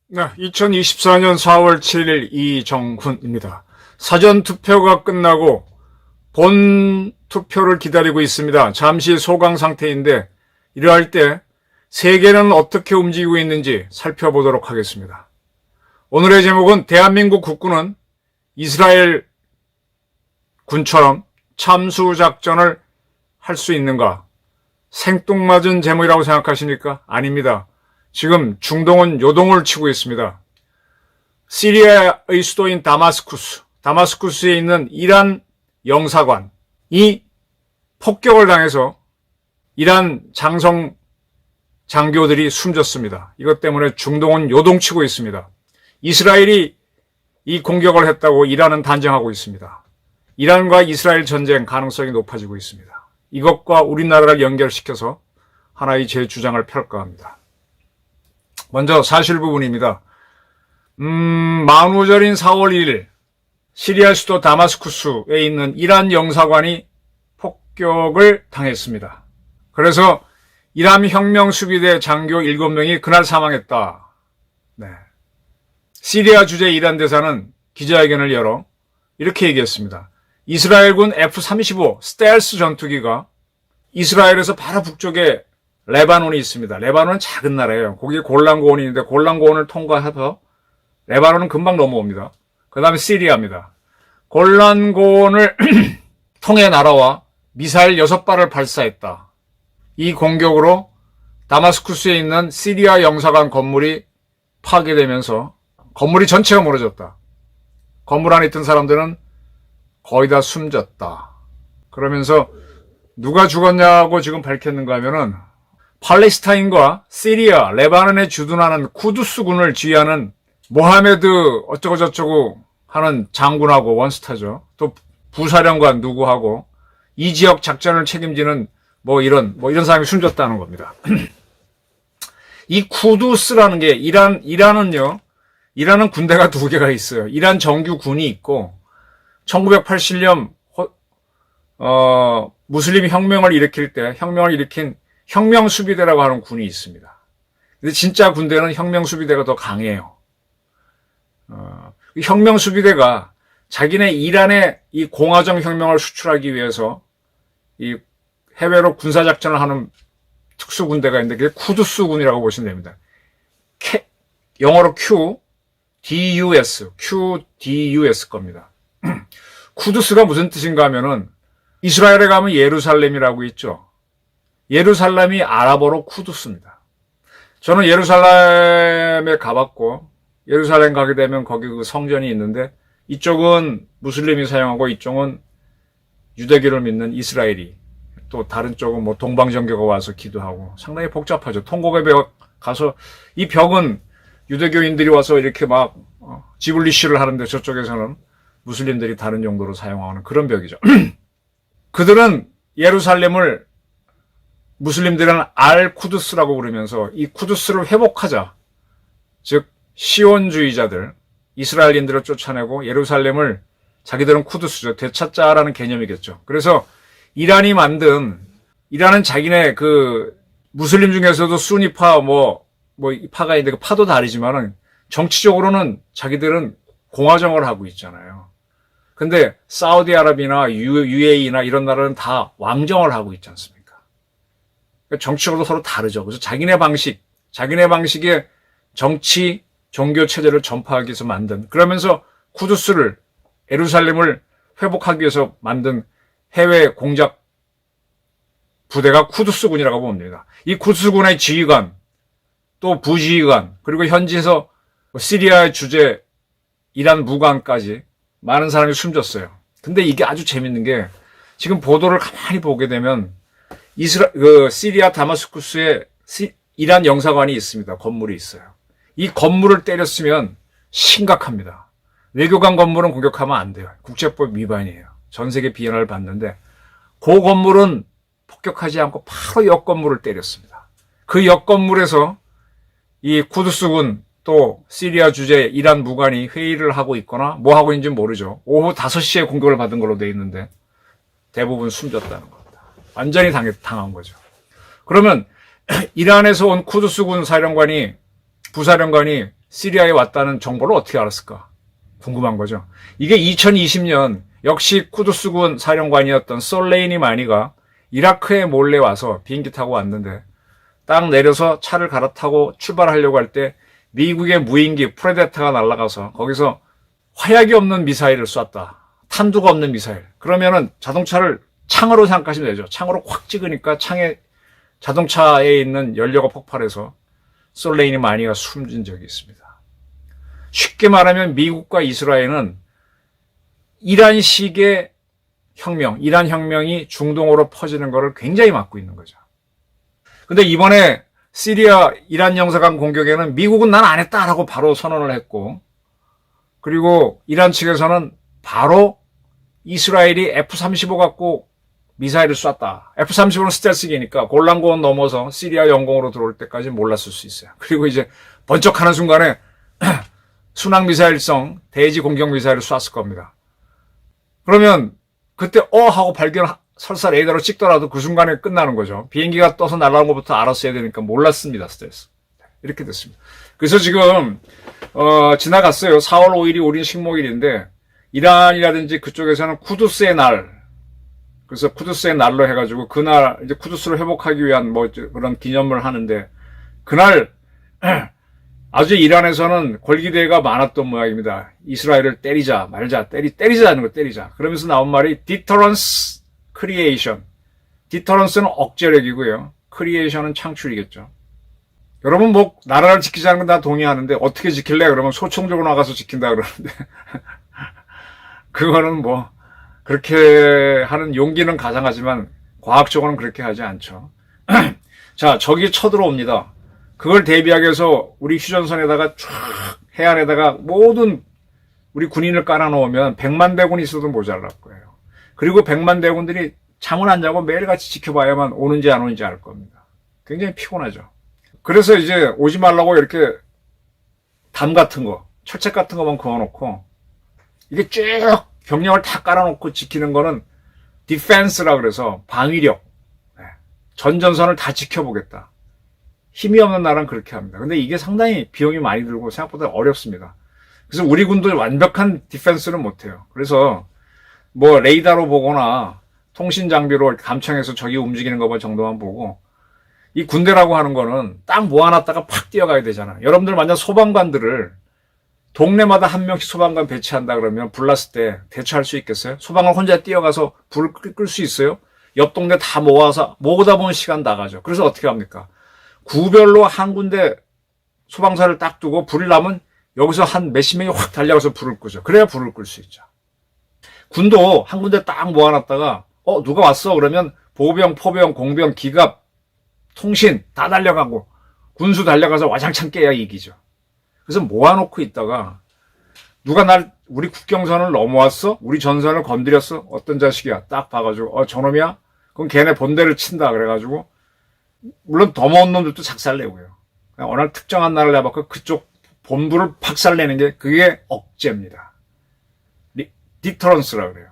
네, 2024년 4월 7일 이정훈입니다. 사전투표가 끝나고 본 투표를 기다리고 있습니다. 잠시 소강 상태인데 이러할 때 세계는 어떻게 움직이고 있는지 살펴보도록 하겠습니다. 오늘의 제목은 대한민국 국군은 이스라엘 군처럼 참수작전을 할 수 있는가? 생뚱맞은 제목이라고 생각하십니까? 아닙니다. 지금 중동은 요동을 치고 있습니다. 시리아의 수도인 다마스쿠스에 있는 이란 영사관이 폭격을 당해서 이란 장성 장교들이 숨졌습니다. 이것 때문에 중동은 요동치고 있습니다. 이스라엘이 이 공격을 했다고 이란은 단정하고 있습니다. 이란과 이스라엘 전쟁 가능성이 높아지고 있습니다. 이것과 우리나라를 연결시켜서 하나의 제 주장을 펼까 합니다. 먼저 사실 부분입니다. 만우절인 4월 1일 시리아 수도 다마스쿠스에 있는 이란 영사관이 폭격을 당했습니다. 그래서 이란 혁명수비대 장교 7명이 그날 사망했다. 네. 시리아 주재 이란 대사는 기자회견을 열어 이렇게 얘기했습니다. 이스라엘군 F-35 스텔스 전투기가 이스라엘에서 바로 북쪽에 레바논이 있습니다. 레바논은 작은 나라예요. 거기에 골란고원이 있는데 골란고원을 통과해서 레바논은 금방 넘어옵니다. 그 다음에 시리아입니다. 골란고원을 통해 날아와 미사일 6발을 발사했다. 이 공격으로 다마스쿠스에 있는 시리아 영사관 건물이 파괴되면서 건물이 전체가 무너졌다. 건물 안에 있던 사람들은 거의 다 숨졌다. 그러면서 누가 죽었냐고 지금 밝혔는가 하면은 팔레스타인과 시리아, 레바논에 주둔하는 쿠두스군을 지휘하는 모하메드 어쩌고저쩌고 하는 장군하고 원스타죠. 또 부사령관 누구하고 이 지역 작전을 책임지는 이런 사람이 숨졌다는 겁니다. 이 쿠두스라는 게 이란은 군대가 2개가 있어요. 이란 정규군이 있고 1987년 무슬림 혁명을 일으킨 혁명수비대라고 하는 군이 있습니다. 근데 진짜 군대는 혁명수비대가 더 강해요. 혁명수비대가 자기네 이란의 이 공화정 혁명을 수출하기 위해서 이 해외로 군사작전을 하는 특수군대가 있는데 그게 쿠두스군이라고 보시면 됩니다. 영어로 QDUS 겁니다. 쿠두스가 무슨 뜻인가 하면은 이스라엘에 가면 예루살렘이라고 있죠. 예루살렘이 아랍어로 쿠두스입니다. 저는 예루살렘에 가봤고 예루살렘 가게 되면 거기 그 성전이 있는데 이쪽은 무슬림이 사용하고 이쪽은 유대교를 믿는 이스라엘이 또 다른 쪽은 동방정교가 와서 기도하고 상당히 복잡하죠. 통곡의 벽 가서 이 벽은 유대교인들이 와서 이렇게 막 지불리시를 하는데 저쪽에서는 무슬림들이 다른 용도로 사용하는 그런 벽이죠. 그들은 예루살렘을 무슬림들은 알-쿠두스라고 부르면서 이 쿠두스를 회복하자. 즉 시온주의자들, 이스라엘인들을 쫓아내고 예루살렘을 자기들은 쿠두스죠. 되찾자라는 개념이겠죠. 그래서 이란은 자기네 무슬림 중에서도 수니파 파가 있는데 그 파도 다르지만은 정치적으로는 자기들은 공화정을 하고 있잖아요. 근데 사우디아라비아나 UAE나 이런 나라는 다 왕정을 하고 있지 않습니까? 정치적으로 서로 다르죠. 그래서 자기네 방식의 정치, 종교 체제를 전파하기 위해서 그러면서 쿠두스를, 예루살렘을 회복하기 위해서 만든 해외 공작 부대가 쿠두스군이라고 봅니다. 이 쿠두스군의 지휘관, 또 부지휘관, 그리고 현지에서 시리아의 주재, 이란 무관까지 많은 사람이 숨졌어요. 근데 이게 아주 재밌는 게 지금 보도를 가만히 보게 되면 시리아 다마스쿠스에 이란 영사관이 있습니다. 건물이 있어요. 이 건물을 때렸으면 심각합니다. 외교관 건물은 공격하면 안 돼요. 국제법 위반이에요. 전 세계 비난을 받는데 그 건물은 폭격하지 않고 바로 옆 건물을 때렸습니다. 그 옆 건물에서 이 쿠두스군 또 시리아 주재 이란 무관이 회의를 하고 있거나 뭐 하고 있는지 모르죠. 오후 5시에 공격을 받은 걸로 돼 있는데 대부분 숨졌다는 겁니다. 완전히 당한 거죠. 그러면 이란에서 온 쿠두스군 부사령관이 시리아에 왔다는 정보를 어떻게 알았을까? 궁금한 거죠. 이게 2020년 역시 쿠두스군 사령관이었던 솔레이니 마니가 이라크에 몰래 와서 비행기 타고 왔는데 딱 내려서 차를 갈아타고 출발하려고 할 때 미국의 무인기 프레데터가 날아가서 거기서 화약이 없는 미사일을 쐈다. 탄두가 없는 미사일. 그러면은 자동차를 창으로 생각하시면 되죠. 창으로 확 찍으니까 자동차에 있는 연료가 폭발해서 솔레이니 마니가 숨진 적이 있습니다. 쉽게 말하면 미국과 이스라엘은 이란식의 이란 혁명이 중동으로 퍼지는 것을 굉장히 막고 있는 거죠. 근데 이번에 시리아 이란 영사관 공격에는 미국은 난 안 했다라고 바로 선언을 했고, 그리고 이란 측에서는 바로 이스라엘이 F-35 갖고 미사일을 쐈다. F-35는 스텔스기니까 골란고원 넘어서 시리아 영공으로 들어올 때까지 몰랐을 수 있어요. 그리고 이제 번쩍하는 순간에 순항미사일성 대지 공격 미사일을 쐈을 겁니다. 그러면 그때 하고 설사 레이더로 찍더라도 그 순간에 끝나는 거죠. 비행기가 떠서 날아온 것부터 알았어야 되니까 몰랐습니다. 스트레스. 이렇게 됐습니다. 그래서 지금 지나갔어요. 4월 5일이 우리 식목일인데 이란이라든지 그쪽에서는 쿠두스의 날, 그래서 쿠두스의 날로 해가지고 그날 이제 쿠두스를 회복하기 위한 뭐 그런 기념을 하는데, 그날 아주 이란에서는 권리대회가 많았던 모양입니다. 이스라엘을 때리자 말자, 때리자는 거 때리자. 그러면서 나온 말이 deterrence creation. deterrence는 억제력이고요. creation은 창출이겠죠. 여러분 뭐 나라를 지키자는 건 다 동의하는데 어떻게 지킬래? 그러면 소총적으로 나가서 지킨다 그러는데 그거는 뭐 그렇게 하는 용기는 가상하지만 과학적으로는 그렇게 하지 않죠. 자, 적이 쳐들어옵니다. 그걸 대비하기 위해서 우리 휴전선에다가 쫙 해안에다가 모든 우리 군인을 깔아놓으면 100만 대군이 있어도 모자랄 거예요. 그리고 100만 대군들이 잠을 안 자고 매일같이 지켜봐야만 오는지 안 오는지 알 겁니다. 굉장히 피곤하죠. 그래서 이제 오지 말라고 이렇게 담 같은 거, 철책 같은 거만 그어놓고 이게 쭉 병력을 다 깔아놓고 지키는 거는 디펜스라 그래서 방위력, 전전선을 다 지켜보겠다. 힘이 없는 나라는 그렇게 합니다. 근데 이게 상당히 비용이 많이 들고 생각보다 어렵습니다. 그래서 우리 군도 완벽한 디펜스는 못해요. 그래서 뭐 레이더로 보거나 통신 장비로 감청해서 적이 움직이는 것 정도만 보고, 이 군대라고 하는 거는 딱 모아놨다가 팍 뛰어가야 되잖아. 여러분들 만약 소방관들을 동네마다 한 명씩 소방관 배치한다 그러면 불 났을 때 대처할 수 있겠어요? 소방관 혼자 뛰어가서 불을 끌 수 있어요? 옆 동네 다 모으다 보면 시간 나가죠. 그래서 어떻게 합니까? 구별로 한 군데 소방사를 딱 두고 불이 나면 여기서 한 몇십 명이 확 달려가서 불을 끄죠. 그래야 불을 끌 수 있죠. 군도 한 군데 딱 모아놨다가 누가 왔어? 그러면 보병, 포병, 공병, 기갑, 통신 다 달려가고 군수 달려가서 와장창 깨야 이기죠. 그래서 모아놓고 있다가 누가 우리 국경선을 넘어왔어? 우리 전선을 건드렸어? 어떤 자식이야? 딱 봐가지고 저놈이야? 그럼 걔네 본대를 친다 그래가지고, 물론 더 먼 놈들도 작살내고요. 어느 특정한 나라를 해봤고 그쪽 본부를 박살내는 게 그게 억제입니다. 디터런스라 그래요.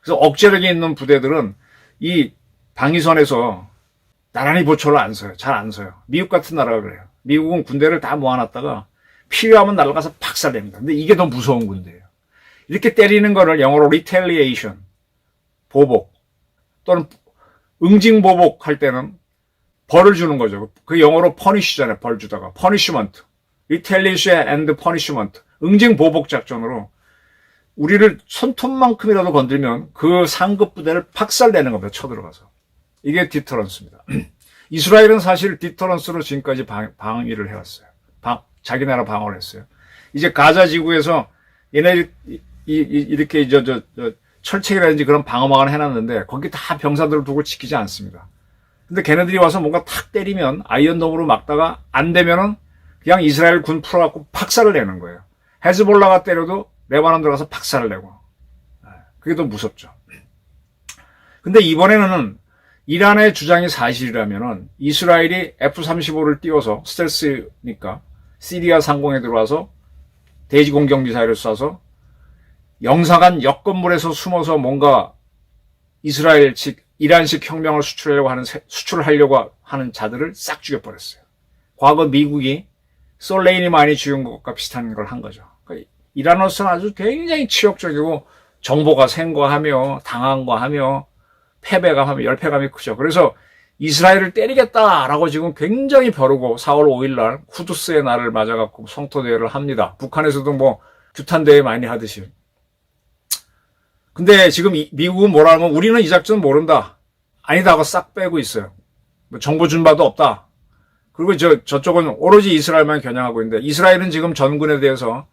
그래서 억제력이 있는 부대들은 이 방위선에서 나란히 보초를 안 서요. 잘 안 서요. 미국 같은 나라가 그래요. 미국은 군대를 다 모아놨다가 필요하면 날아가서 박살냅니다. 근데 이게 더 무서운 군대예요. 이렇게 때리는 거를 영어로 retaliation, 보복, 또는 응징보복 할 때는 벌을 주는 거죠. 그 영어로 punish잖아요. 벌 주다가. punishment, retaliation and punishment. 응징보복 작전으로 우리를 손톱만큼이라도 건들면 그 상급 부대를 박살내는 겁니다. 쳐들어가서. 이게 디터런스입니다. 이스라엘은 사실 디터런스로 지금까지 방위를 해왔어요. 자기 나라 방어를 했어요. 이제 가자 지구에서 얘네들이 이렇게 철책이라든지 그런 방어망을 해놨는데 거기 다 병사들을 두고 지키지 않습니다. 근데 걔네들이 와서 뭔가 탁 때리면 아이언돔으로 막다가 안 되면은 그냥 이스라엘 군 풀어갖고 박살을 내는 거예요. 헤즈볼라가 때려도 레바논 들어가서 박살을 내고. 그게 더 무섭죠. 근데 이번에는 이란의 주장이 사실이라면은 이스라엘이 F-35를 띄워서 스텔스니까 시리아 상공에 들어와서 대지 공격 미사일을 쏴서 영사관 옆 건물에서 숨어서 뭔가 이스라엘식 이란식 혁명을 수출하려고 하는 자들을 싹 죽여버렸어요. 과거 미국이 솔레이니만이 죽인 것과 비슷한 걸 한 거죠. 그러니까 이란으로서는 아주 굉장히 치욕적이고 정보가 생과하며 당한과하며 패배감하며 열패감이 크죠. 그래서 이스라엘을 때리겠다라고 지금 굉장히 벼르고 4월 5일 날 쿠두스의 날을 맞아갖고 성토대회를 합니다. 북한에서도 뭐 규탄대회 많이 하듯이. 근데 지금 미국은 뭐라 하면 우리는 이 작전 모른다. 아니다 하고 싹 빼고 있어요. 뭐 정보 준 바도 없다. 그리고 저쪽은 오로지 이스라엘만 겨냥하고 있는데 이스라엘은 지금 전군에 대해서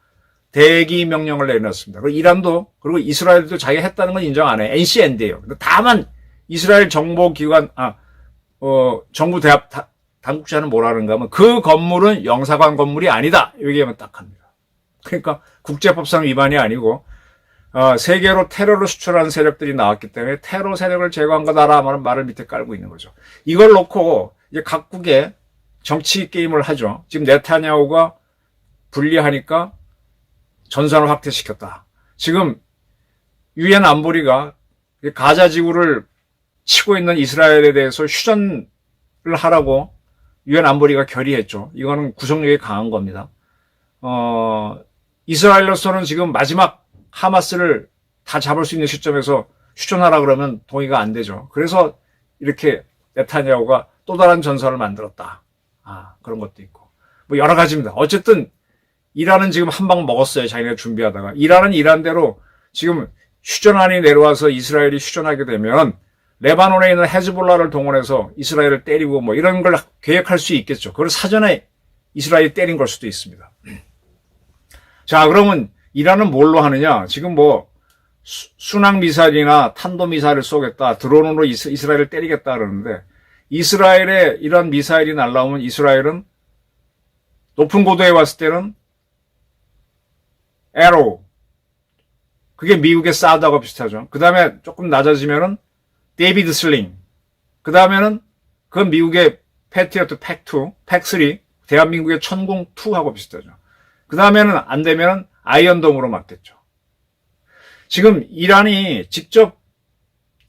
대기 명령을 내놨습니다. 그리고 이란도 그리고 이스라엘도 자기가 했다는 건 인정 안 해. NCND예요. 다만 이스라엘 정보기관 정부 대합 당국자는 뭐라는가 하면 그 건물은 영사관 건물이 아니다. 여기에만 딱 합니다. 그러니까 국제법상 위반이 아니고 세계로 테러를 수출하는 세력들이 나왔기 때문에 테러 세력을 제거한 거다라는 말을 밑에 깔고 있는 거죠. 이걸 놓고 이제 각국의 정치 게임을 하죠. 지금 네타냐후가 분리하니까 전선을 확대시켰다. 지금 유엔 안보리가 가자 지구를 치고 있는 이스라엘에 대해서 휴전을 하라고 유엔 안보리가 결의했죠. 이거는 구속력이 강한 겁니다. 이스라엘로서는 지금 마지막 하마스를 다 잡을 수 있는 시점에서 휴전하라 그러면 동의가 안 되죠. 그래서 이렇게 네타냐후가 또 다른 전선을 만들었다. 그런 것도 있고. 뭐 여러 가지입니다. 어쨌든 이란은 지금 한 방 먹었어요. 자기네가 준비하다가. 이란은 이란대로 지금 휴전안이 내려와서 이스라엘이 휴전하게 되면 레바논에 있는 헤즈볼라를 동원해서 이스라엘을 때리고 뭐 이런 걸 계획할 수 있겠죠. 그걸 사전에 이스라엘이 때린 걸 수도 있습니다. 자, 그러면 이란은 뭘로 하느냐? 지금 뭐 순항 미사일이나 탄도 미사일을 쏘겠다. 드론으로 이스라엘을 때리겠다 그러는데 이스라엘에 이런 미사일이 날라오면 이스라엘은 높은 고도에 왔을 때는 에로 그게 미국의 사드하고 비슷하죠. 그 다음에 조금 낮아지면은 데이비드 슬링. 그 다음에는 그건 미국의 패트리어트 팩2, 팩3, 대한민국의 천공2하고 비슷하죠. 그 다음에는 안 되면은 아이언돔으로 맞겠죠. 지금 이란이 직접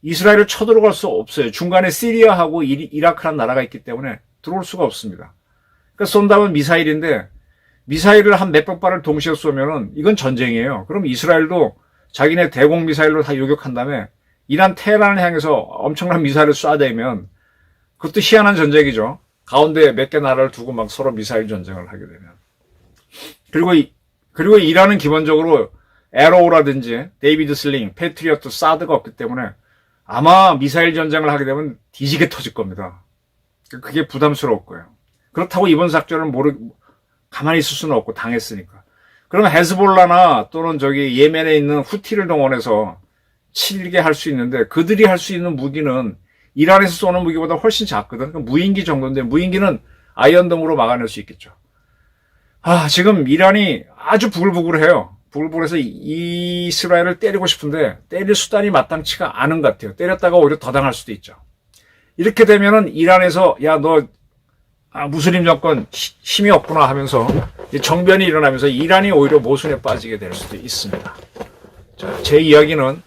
이스라엘을 쳐들어갈 수 없어요. 중간에 시리아하고 이라크라는 나라가 있기 때문에 들어올 수가 없습니다. 그러니까 쏜다면 미사일인데 미사일을 한 몇백 발을 동시에 쏘면은 이건 전쟁이에요. 그럼 이스라엘도 자기네 대공 미사일로 다 요격한 다음에 이란 테헤란을 향해서 엄청난 미사일을 쏴대면 그것도 희한한 전쟁이죠. 가운데 몇 개 나라를 두고 막 서로 미사일 전쟁을 하게 되면. 그리고 이란은 기본적으로 에로우라든지 데이비드 슬링, 패트리어트, 사드가 없기 때문에 아마 미사일 전쟁을 하게 되면 뒤지게 터질 겁니다. 그게 부담스러울 거예요. 그렇다고 이번 작전을 가만히 있을 수는 없고 당했으니까. 그러면 헤즈볼라나 또는 예멘에 있는 후티를 동원해서 치게 할 수 있는데 그들이 할 수 있는 무기는 이란에서 쏘는 무기보다 훨씬 작거든. 그러니까 무인기 정도인데 무인기는 아이언돔으로 막아낼 수 있겠죠. 지금 이란이 아주 부글부글해요. 부글부글해서 이스라엘을 때리고 싶은데 때릴 수단이 마땅치가 않은 것 같아요. 때렸다가 오히려 더 당할 수도 있죠. 이렇게 되면은 이란에서 너 무슬림 정권 힘이 없구나 하면서 정변이 일어나면서 이란이 오히려 모순에 빠지게 될 수도 있습니다. 자, 제 이야기는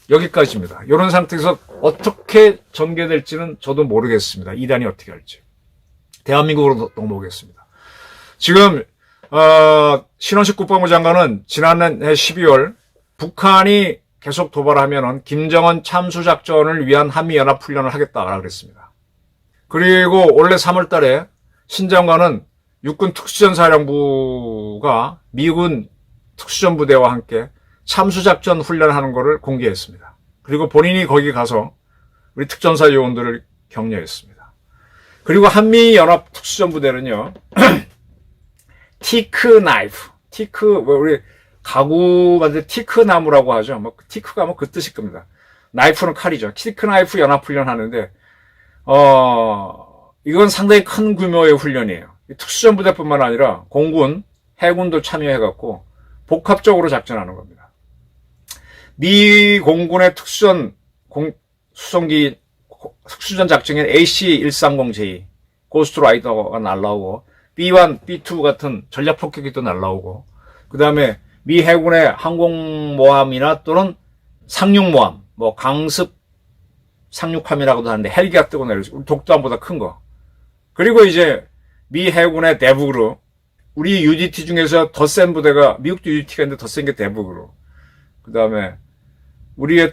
여기까지입니다. 이런 상태에서 어떻게 전개될지는 저도 모르겠습니다. 이란이 어떻게 할지. 대한민국으로 넘어오겠습니다. 지금 신원식 국방부 장관은 지난해 12월 북한이 계속 도발하면은 김정은 참수작전을 위한 한미연합훈련을 하겠다라고 그랬습니다. 그리고 올해 3월 달에 신 장관은 육군 특수전사령부가 미군 특수전부대와 함께 참수작전 훈련하는 것을 공개했습니다. 그리고 본인이 거기 가서 우리 특전사 요원들을 격려했습니다. 그리고 한미연합 특수전부대는요. 티크 나이프, 우리 가구 만들 티크 나무라고 하죠. 티크가 그 뜻일 겁니다. 나이프는 칼이죠. 티크 나이프 연합훈련 하는데, 이건 상당히 큰 규모의 훈련이에요. 특수전부대뿐만 아니라 공군, 해군도 참여해갖고 복합적으로 작전하는 겁니다. 미 공군의 특수전 작전인 AC-130J, 고스트 라이더가 날라오고, B1, B2 같은 전략폭격기도 날라오고, 그 다음에 미 해군의 항공모함이나 또는 상륙모함, 뭐 강습 상륙함이라고도 하는데 헬기가 뜨고 내려오고, 독도함보다 큰 거. 그리고 이제 미 해군의 대북으로 우리 UDT 중에서 더 센 부대가, 미국도 UDT가 있는데 더 센 게 대북으로. 그 다음에 우리의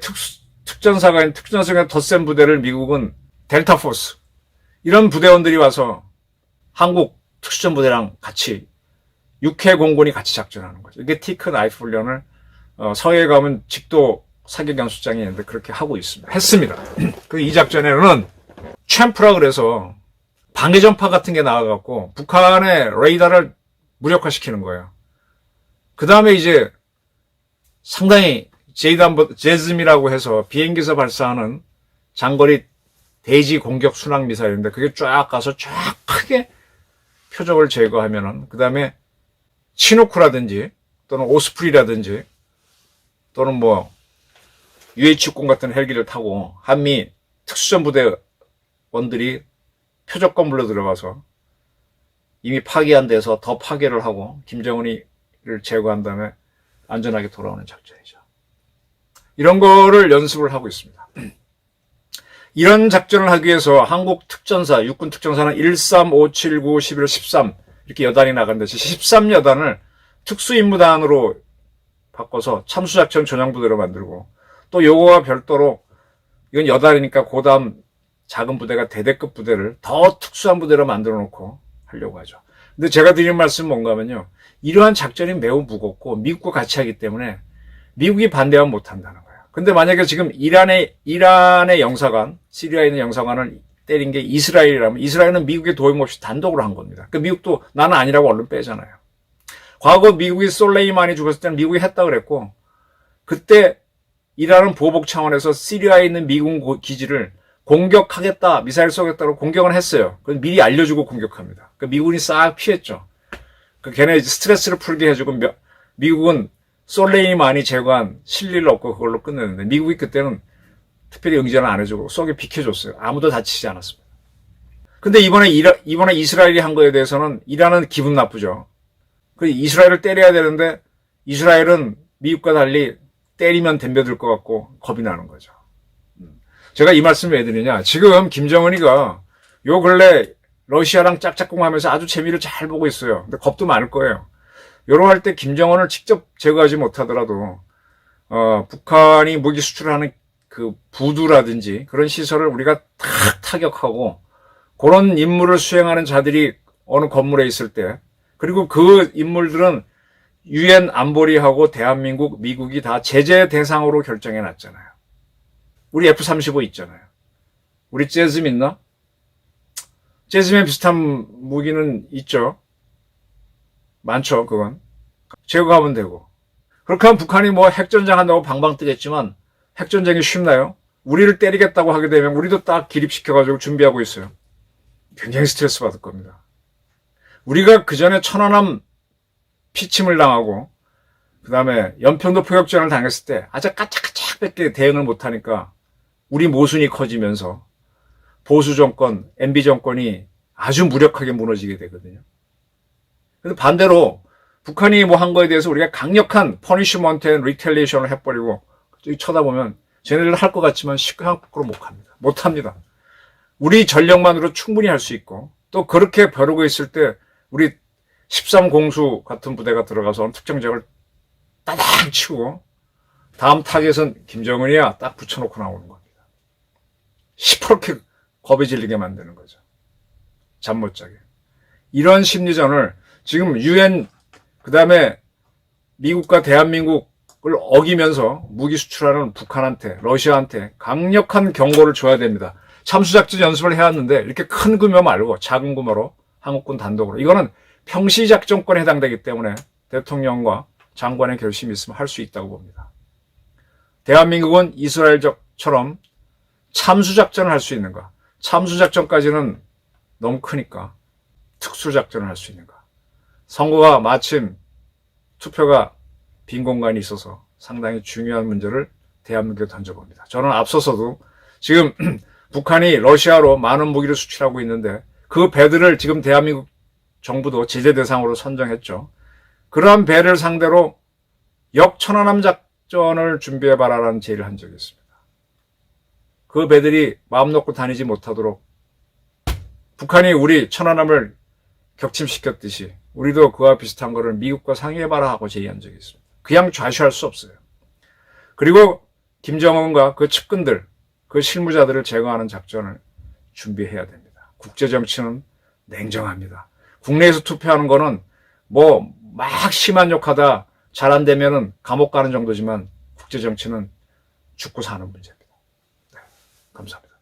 특전사가 있는 특전사가 더 센 부대를 미국은 델타포스. 이런 부대원들이 와서 한국 특수전부대랑 같이 육해 공군이 같이 작전하는 거죠. 이게 티크 나이프 훈련을 서해에 가면 직도 사격 연습장이 있는데 그렇게 하고 있습니다. 했습니다. 그 이 작전에는 챔프라 그래서 방해전파 같은 게 나와갖고 북한의 레이더를 무력화시키는 거예요. 그 다음에 이제 상당히 제즈미라고 해서 비행기에서 발사하는 장거리 대지 공격 순항 미사일인데 그게 쫙 가서 쫙 크게 표적을 제거하면은 그 다음에 치노크라든지 또는 오스프리라든지 또는 뭐 UH-60 같은 헬기를 타고 한미 특수전부대원들이 표적 건물로 들어가서 이미 파괴한 데서 더 파괴를 하고 김정은이를 제거한 다음에 안전하게 돌아오는 작전이죠. 이런 거를 연습을 하고 있습니다. 이런 작전을 하기 위해서 한국 특전사, 육군 특전사는 13, 5, 7, 9, 11, 13 이렇게 여단이 나간데 13여단을 특수임무단으로 바꿔서 참수작전 전형부대로 만들고 또 요거와 별도로 이건 여단이니까 그 다음 작은 부대가 대대급 부대를 더 특수한 부대로 만들어 놓고 하려고 하죠. 근데 제가 드리는 말씀은 뭔가 하면요. 이러한 작전이 매우 무겁고 미국과 같이 하기 때문에 미국이 반대하면 못한다는 거예요. 근데 만약에 지금 이란의 영사관, 시리아에 있는 영사관을 때린 게 이스라엘이라면 이스라엘은 미국의 도움 없이 단독으로 한 겁니다. 그 미국도 나는 아니라고 얼른 빼잖아요. 과거 미국이 솔레이마니 죽었을 때는 미국이 했다 그랬고 그때 이란은 보복 차원에서 시리아에 있는 미군 기지를 공격하겠다, 미사일 쏘겠다고 공격을 했어요. 그건 미리 알려주고 공격합니다. 그 미군이 싹 피했죠. 그 걔네 스트레스를 풀게 해주고 미국은 솔레이마니 제거한 실리를 얻고 그걸로 끝냈는데 미국이 그때는 특별히 응전을 안 해주고 쏘게 비켜줬어요. 아무도 다치지 않았습니다. 근데 이번에 이스라엘이 한 거에 대해서는 이란은 기분 나쁘죠. 그 이스라엘을 때려야 되는데 이스라엘은 미국과 달리 때리면 덤벼들 것 같고 겁이 나는 거죠. 제가 이 말씀을 왜 드리냐. 지금 김정은이가 요 근래 러시아랑 짝짝꿍하면서 아주 재미를 잘 보고 있어요. 근데 겁도 많을 거예요. 요러 할 때 김정은을 직접 제거하지 못하더라도 북한이 무기 수출하는 그 부두라든지 그런 시설을 우리가 탁 타격하고 그런 임무를 수행하는 자들이 어느 건물에 있을 때 그리고 그 인물들은 유엔 안보리하고 대한민국, 미국이 다 제재 대상으로 결정해 놨잖아요. 우리 F-35 있잖아요. 우리 재즈미 있나? 재즈미에 비슷한 무기는 있죠. 많죠, 그건. 제거하면 되고. 그렇게 하면 북한이 뭐 핵전쟁 한다고 방방 뜨겠지만 핵전쟁이 쉽나요? 우리를 때리겠다고 하게 되면 우리도 딱 기립시켜가지고 준비하고 있어요. 굉장히 스트레스 받을 겁니다. 우리가 그 전에 천안함 피침을 당하고 그 다음에 연평도 포격전을 당했을 때 아주 까짝까짝밖에 대응을 못하니까 우리 모순이 커지면서 보수 정권, MB 정권이 아주 무력하게 무너지게 되거든요. 근데 반대로 북한이 뭐 한 거에 대해서 우리가 강력한 퍼니시먼트 앤 리텔리에이션을 해버리고 쳐다보면 쟤네들 할 것 같지만 시끄럽고 못합니다. 우리 전력만으로 충분히 할 수 있고 또 그렇게 벼르고 있을 때 우리 13공수 같은 부대가 들어가서 특정적을 따당 치고 다음 타겟은 김정은이야 딱 붙여놓고 나오는 겁니다. 시퍼렇게 겁에 질리게 만드는 거죠. 잠 못 자게. 이런 심리전을 지금 유엔 그 다음에 미국과 대한민국을 어기면서 무기 수출하는 북한한테 러시아한테 강력한 경고를 줘야 됩니다. 참수작전 연습을 해왔는데 이렇게 큰 규모 말고 작은 규모로 한국군 단독으로 이거는 평시작전권에 해당되기 때문에 대통령과 장관의 결심이 있으면 할 수 있다고 봅니다. 대한민국은 이스라엘처럼 참수작전을 할 수 있는가? 참수작전까지는 너무 크니까 특수작전을 할 수 있는가? 선거가 마침 투표가 빈 공간이 있어서 상당히 중요한 문제를 대한민국에 던져봅니다. 저는 앞서서도 지금 북한이 러시아로 많은 무기를 수출하고 있는데 그 배들을 지금 대한민국 정부도 제재 대상으로 선정했죠. 그러한 배를 상대로 역천안함 작전을 준비해봐라라는 제의를 한 적이 있습니다. 그 배들이 마음 놓고 다니지 못하도록 북한이 우리 천안함을 격침시켰듯이 우리도 그와 비슷한 거를 미국과 상의해봐라 하고 제의한 적이 있습니다. 그냥 좌시할 수 없어요. 그리고 김정은과 그 측근들, 그 실무자들을 제거하는 작전을 준비해야 됩니다. 국제정치는 냉정합니다. 국내에서 투표하는 거는 막 심한 욕하다 잘 안 되면은 감옥 가는 정도지만 국제정치는 죽고 사는 문제입니다. 네, 감사합니다.